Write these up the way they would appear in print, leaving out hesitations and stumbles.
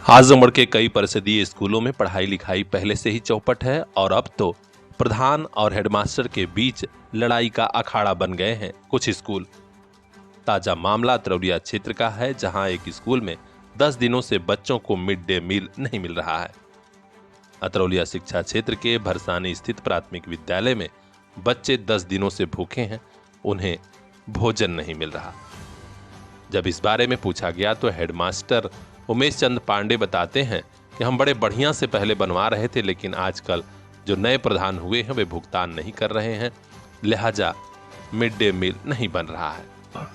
आजमगढ़ के कई परिषदीय स्कूलों में पढ़ाई लिखाई पहले से ही चौपट है और अब तो प्रधान और हेडमास्टर के बीच लड़ाई का अखाड़ा बन गए हैं कुछ स्कूल। ताजा मामला अतरौलिया क्षेत्र का है, जहां एक स्कूल में 10 दिनों से बच्चों को मिड डे मील नहीं मिल रहा है। अतरौलिया शिक्षा क्षेत्र के भरसानी स्थित प्राथमिक विद्यालय में बच्चे 10 दिनों से भूखे हैं, उन्हें भोजन नहीं मिल रहा। जब इस बारे में पूछा गया तो हेडमास्टर उमेश चंद पांडे बताते हैं कि हम बड़े बढ़िया से पहले बनवा रहे थे, लेकिन आजकल जो नए प्रधान हुए हैं वे भुगतान नहीं कर रहे हैं, लिहाजा मिड डे मील नहीं बन रहा है।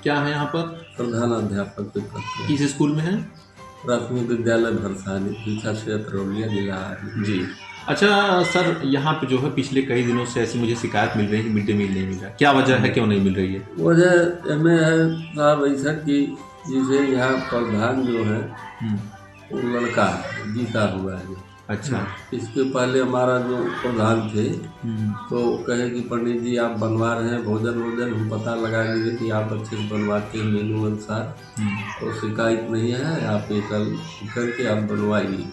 क्या है यहाँ पर? प्रधान अध्यापक के पद पर किस स्कूल में है? प्राथमिक विद्यालय भरसानी, शिक्षा क्षेत्र अतरौलिया जिला है जी। अच्छा सर, यहाँ पे जो है पिछले कई दिनों से ऐसी मुझे शिकायत मिल रही है कि मिड डे मील नहीं मिल रहा। क्या वजह है, क्यों नहीं मिल रही है? वजह में है साहब ऐसा कि जिसे यहाँ प्रधान जो है वो लड़का है, जीता हुआ है। अच्छा। इसके पहले हमारा जो प्रधान थे तो कहे कि पंडित जी आप बनवा रहे हैं भोजन हम पता लगाएंगे कि आप अच्छे से बनवाते हैं मेनू अनुसार और शिकायत नहीं है, आप ये कल करके आप बनवाइए,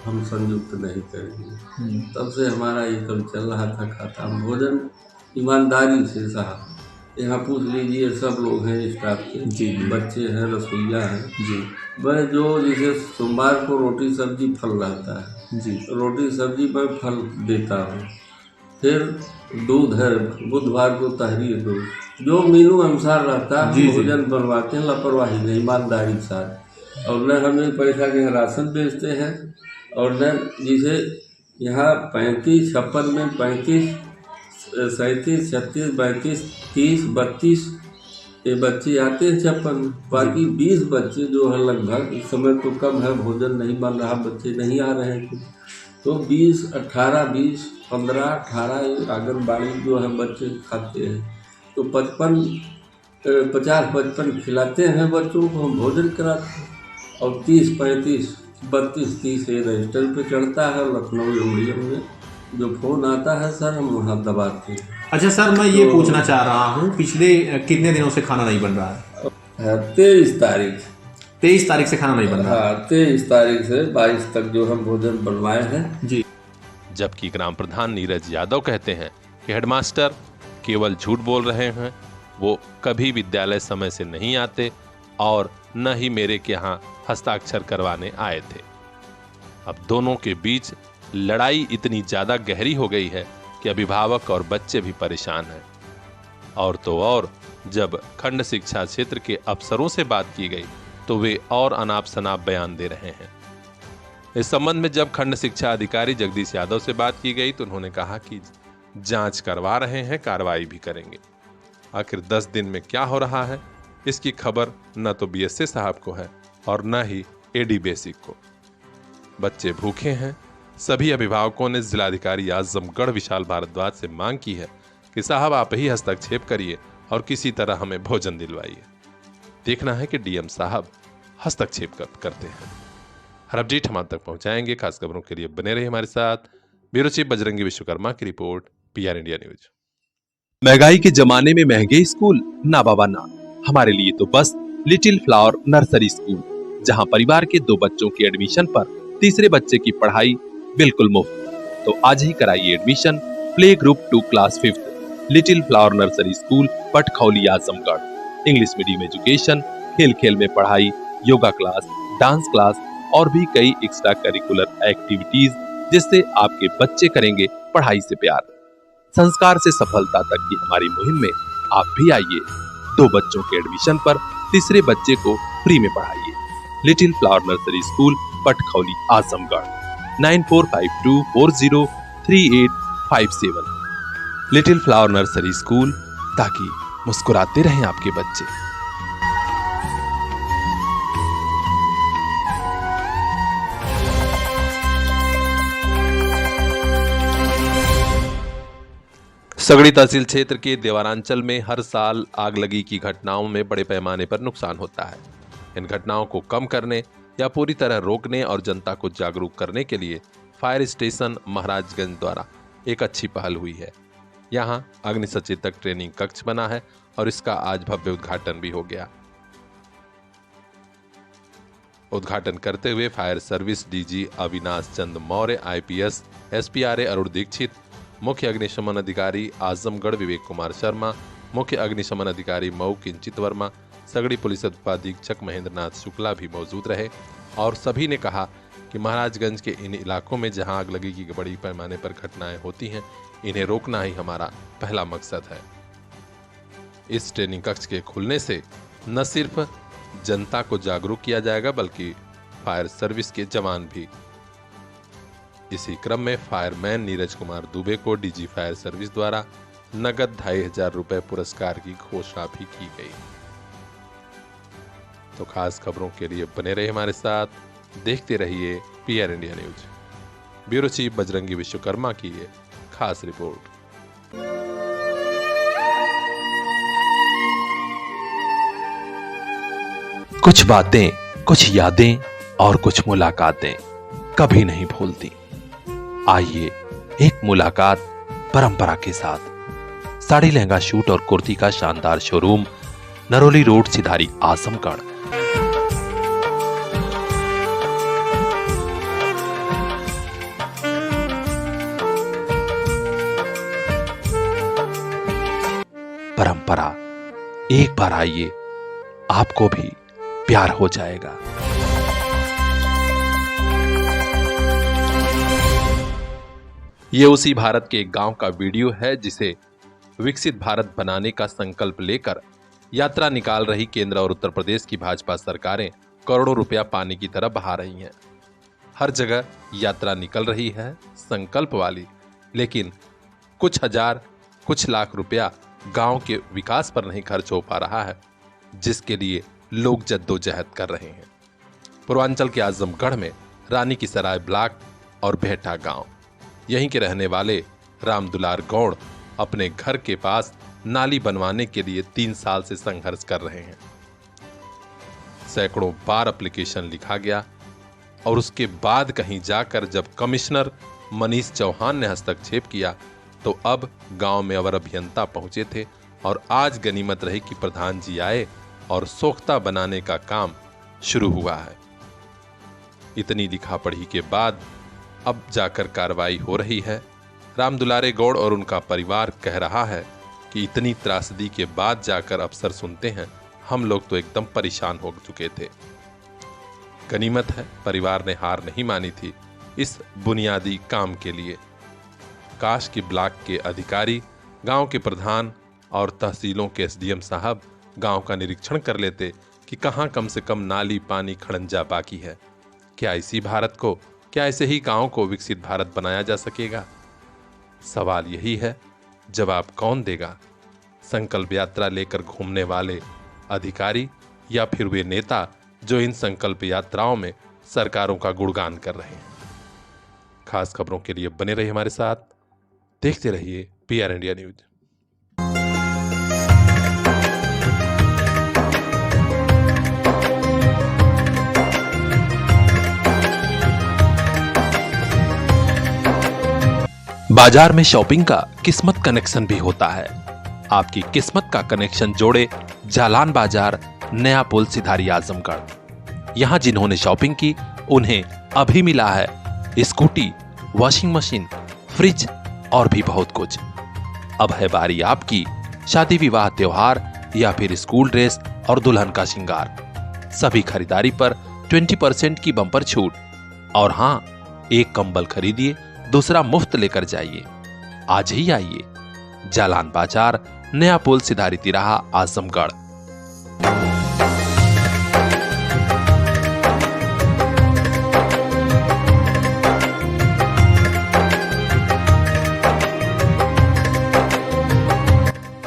हम संयुक्त नहीं करेंगे। तब से हमारा ये कल चल रहा था खाता। हम भोजन ईमानदारी से साहब, यहाँ पूछ लीजिए सब लोग हैं स्टाफ के, जी। बच्चे हैं, रसोईया हैं जी। वह जो जैसे सोमवार को रोटी सब्जी फल रहता है जी। रोटी सब्जी पर फल देता हूँ, फिर दूध है, बुधवार को तहरीर दूध, जो मेनू अनुसार रहता है भोजन बनवाते हैं, लापरवाही नहीं, ईमानदारी के साथ। और न हमें पैसा के राशन बेचते हैं और न जिसे यहाँ 35, 56 में 35, 37, 36, 32, 30, 32 ये बच्चे आते हैं 56, बाकी 20 बच्चे जो है लगभग, इस समय तो कम है, भोजन नहीं बन रहा, बच्चे नहीं आ रहे हैं, तो 20, 18, 20, 15, 18 आंगनबाड़ी जो है बच्चे खाते हैं, तो 50-55 खिलाते हैं बच्चों को, हम भोजन कराते हैं। और 30, 35, 32, 30 ये रजिस्टर पे चढ़ता है लखनऊ एमडीएम में, जो फोन आता है सर हम वहाँ दबाते हैं। अच्छा सर, मैं ये पूछना चाह रहा हूँ, पिछले कितने दिनों से खाना नहीं बन रहा है? 23 तारीख 23 तारीख से खाना नहीं बन रहा? हाँ, 23 तारीख से 22 तक जो हम भोजन बनवाए हैं। जी। जबकि ग्राम प्रधान नीरज यादव कहते हैं कि हेडमास्टर केवल झूठ बोल रहे हैं, वो कभी विद्यालय समय से नहीं आते और न ही मेरे के यहाँ हस्ताक्षर करवाने आए थे। अब दोनों के बीच लड़ाई इतनी ज्यादा गहरी हो गई है कि अभिभावक और बच्चे भी परेशान हैं। और तो और जब खंड शिक्षा क्षेत्र के अफसरों से बात की गई तो वे और अनाप शनाप बयान दे रहे हैं। इस संबंध में जब खंड शिक्षा अधिकारी जगदीश यादव से बात की गई तो उन्होंने कहा कि जांच करवा रहे हैं, कार्रवाई भी करेंगे। आखिर 10 दिन में क्या हो रहा है, इसकी खबर न तो बीएसए साहब को है और न ही एडी बेसिक को। बच्चे भूखे हैं। सभी अभिभावकों ने जिलाधिकारी आजमगढ़ विशाल भारद्वाज से मांग की है कि साहब आप ही हस्तक्षेप करिए और किसी तरह हमें भोजन दिलवाइए। देखना है कि डीएम साहब हस्तक्षेप करते हैं। हर अपडेट हम आप तक पहुंचाएंगे। खास खबरों के लिए बने रहिए हमारे साथ। ब्यूरो चीफ बजरंगी विश्वकर्मा की रिपोर्ट, पीआर इंडिया न्यूज। महंगाई के जमाने में महंगे स्कूल ना बाबा ना, हमारे लिए तो बस लिटिल फ्लावर नर्सरी स्कूल, जहां परिवार के 2 बच्चों की एडमिशन पर तीसरे बच्चे की पढ़ाई बिल्कुल मुफ्त। तो आज ही कराइए admission play group 2 class 5 little flower nursery school Patkhauli Azamgarh. English medium education, खेल खेल में पढ़ाई, योगा क्लास, डांस क्लास और भी कई एक्स्ट्रा करिकुलर एक्टिविटीज, जिससे आपके बच्चे करेंगे पढ़ाई से प्यार। संस्कार से सफलता तक की हमारी मुहिम में आप भी आइए। 2 बच्चों के एडमिशन पर तीसरे बच्चे को फ्री में पढ़ाइए। Little flower nursery school Patkhauli Azamgarh. 9452403857। Little flower nursery school, ताकि मुस्कुराते रहें आपके बच्चे। सगड़ी तहसील क्षेत्र के देवारांचल में हर साल आगलगी की घटनाओं में बड़े पैमाने पर नुकसान होता है। इन घटनाओं को कम करने या पूरी तरह रोकने और जनता को जागरूक करने के लिए फायर स्टेशन महाराजगंज द्वारा एक अच्छी पहल हुई है। यहां अग्नि सचेतक ट्रेनिंग कक्ष बना है और इसका आज भव्य उद्घाटन भी हो गया। उद्घाटन करते हुए फायर सर्विस डीजी अविनाश चंद मौर्य, आईपीएस एसपीआरए अरुण दीक्षित, मुख्य अग्निशमन अधिकारी आजमगढ़ विवेक कुमार शर्मा, मुख्य अग्निशमन अधिकारी मऊ किंचित वर्मा, सगड़ी पुलिस उपाधीक्षक महेंद्र नाथ शुक्ला भी मौजूद रहे और सभी ने कहा कि महाराजगंज के इन इलाकों में जहां आगलगी की बड़ी पैमाने पर घटनाएं होती हैं, इन्हें रोकना ही हमारा पहला मकसद है। इस ट्रेनिंग कक्ष के खुलने से न सिर्फ जनता को जागरूक किया जाएगा बल्कि फायर सर्विस के जवान भी। इसी क्रम में फायरमैन नीरज कुमार दुबे को डीजी फायर सर्विस द्वारा नगद 2500 रुपए पुरस्कार की घोषणा भी की गई। तो खास खबरों के लिए बने रहे हमारे साथ, देखते रहिए PR India news. Bureau chief Bajrangi Vishwakarma की ये खास रिपोर्ट। कुछ बातें, कुछ यादें और कुछ मुलाकातें कभी नहीं भूलती। आइए एक मुलाकात परंपरा के साथ। साड़ी लहंगा शूट और कुर्ती का शानदार शोरूम, नरोली रोड, सिधारी, आजमगढ़। परंपरा, एक बार आइए, आपको भी प्यार हो जाएगा। ये उसी भारत के एक गांव का वीडियो है जिसे विकसित भारत बनाने का संकल्प लेकर यात्रा निकाल रही केंद्र और उत्तर प्रदेश की भाजपा सरकारें करोड़ों रुपया पानी की तरफ बहा रही हैं। हर जगह यात्रा निकल रही है संकल्प वाली, लेकिन कुछ हजार, कुछ लाख रुपया गांव के विकास पर नहीं खर्च हो पा रहा है, जिसके लिए लोग जद्दोजहद कर रहे हैं। पूर्वांचल के आजमगढ़ में रानी की सराय ब्लॉक और भेटा गांव, यहीं के रहने वाले राम दुलार गौड़ अपने घर के पास नाली बनवाने के लिए 3 साल से संघर्ष कर रहे हैं। सैकड़ों बार एप्लीकेशन लिखा गया और उसके बाद कहीं जाकर जब कमिश्नर मनीष चौहान ने हस्तक्षेप किया तो अब गांव में अवर अभियंता पहुंचे थे और आज गनीमत रही कि प्रधान जी आए और सोख्ता बनाने का काम शुरू हुआ है। इतनी लिखा पढ़ी के बाद अब जाकर कार्रवाई हो रही है। राम दुलारे गौड़ और उनका परिवार कह रहा है कि इतनी त्रासदी के बाद जाकर अफसर सुनते हैं, हम लोग तो एकदम परेशान हो चुके थे। गनीमत है परिवार ने हार नहीं मानी थी इस बुनियादी काम के लिए। काश की ब्लॉक के अधिकारी, गांव के प्रधान और तहसीलों के एसडीएम साहब गांव का निरीक्षण कर लेते कि कहां कम से कम नाली, पानी, खड़ंजा बाकी है। क्या इसी भारत को, क्या ऐसे ही गांव को विकसित भारत बनाया जा सकेगा? सवाल यही है, जवाब कौन देगा? संकल्प यात्रा लेकर घूमने वाले अधिकारी या फिर वे नेता जो इन संकल्प यात्राओं में सरकारों का गुणगान कर रहे हैं? खास खबरों के लिए बने रहिए हमारे साथ, देखते रहिए पीआर इंडिया न्यूज। बाजार में शॉपिंग का किस्मत कनेक्शन भी होता है। आपकी किस्मत का कनेक्शन जोड़े जालान बाजार, नया पुल, सिधारी, आजमगढ़। यहां जिन्होंने शॉपिंग की उन्हें अभी मिला है स्कूटी, वॉशिंग मशीन, फ्रिज और भी बहुत कुछ। अब है बारी आपकी, शादी, विवाह, त्योहार या फिर स्कूल ड्रेस और दुल्हन का श्रृंगार। सभी खरीदारी पर 20% की बम्पर छूट। और हां, एक कंबल खरीदिए, दूसरा मुफ्त लेकर जाइए। आज ही आइए, जालान बाजार, नया पुल, सिधारी, तिराहा, आजमगढ़।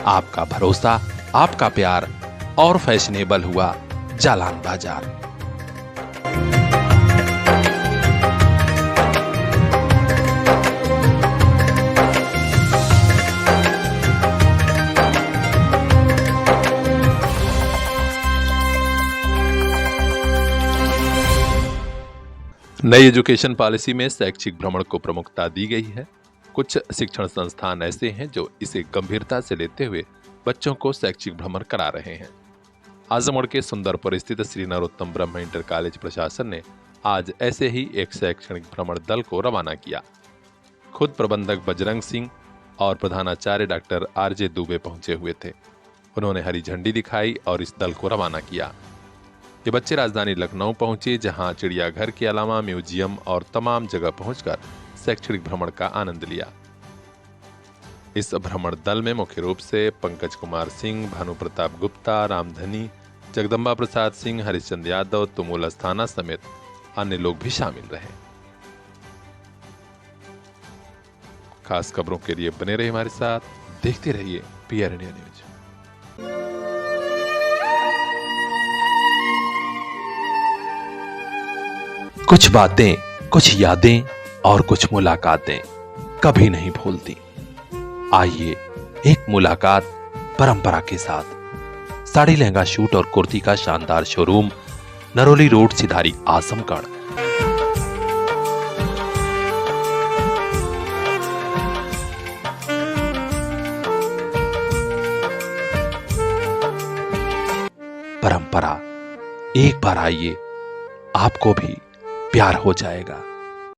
आपका भरोसा, आपका प्यार और फैशनेबल हुआ जालान बाजार। नई एजुकेशन पॉलिसी में शैक्षिक भ्रमण को प्रमुखता दी गई है। कुछ शिक्षण संस्थान ऐसे हैं जो इसे गंभीरता से लेते हुए बच्चों को शैक्षिक भ्रमण करा रहे हैं। आजमगढ़ के सुंदरपुर स्थित श्री नरोत्तम ब्रह्म इंटर कॉलेज प्रशासन ने आज ऐसे ही एक शैक्षणिक भ्रमण दल को रवाना किया। खुद प्रबंधक बजरंग सिंह और प्रधानाचार्य डॉक्टर आरजे दुबे पहुंचे हुए थे। उन्होंने हरी झंडी दिखाई और इस दल को रवाना किया। ये बच्चे राजधानी लखनऊ पहुंचे, जहां चिड़ियाघर के अलावा म्यूजियम और तमाम जगह पहुंचकर शैक्षणिक भ्रमण का आनंद लिया। इस भ्रमण दल में मुख्य रूप से पंकज कुमार सिंह, भानु प्रताप गुप्ता, रामधनी, जगदम्बा प्रसाद सिंह, हरिश्चंद्र यादव, तुमुल अस्थाना समेत अन्य लोग भी शामिल रहे। खास खबरों के लिए बने रहे हमारे साथ, देखते रहिए पीआर इंडिया न्यूज। कुछ बातें, कुछ यादें और कुछ मुलाकातें कभी नहीं भूलती। आइए एक मुलाकात परंपरा के साथ। साड़ी, लहंगा, शूट और कुर्ती का शानदार शोरूम, नरोली रोड, सिधारी, आजमगढ़। परंपरा, एक बार आइए, आपको भी प्यार हो जाएगा।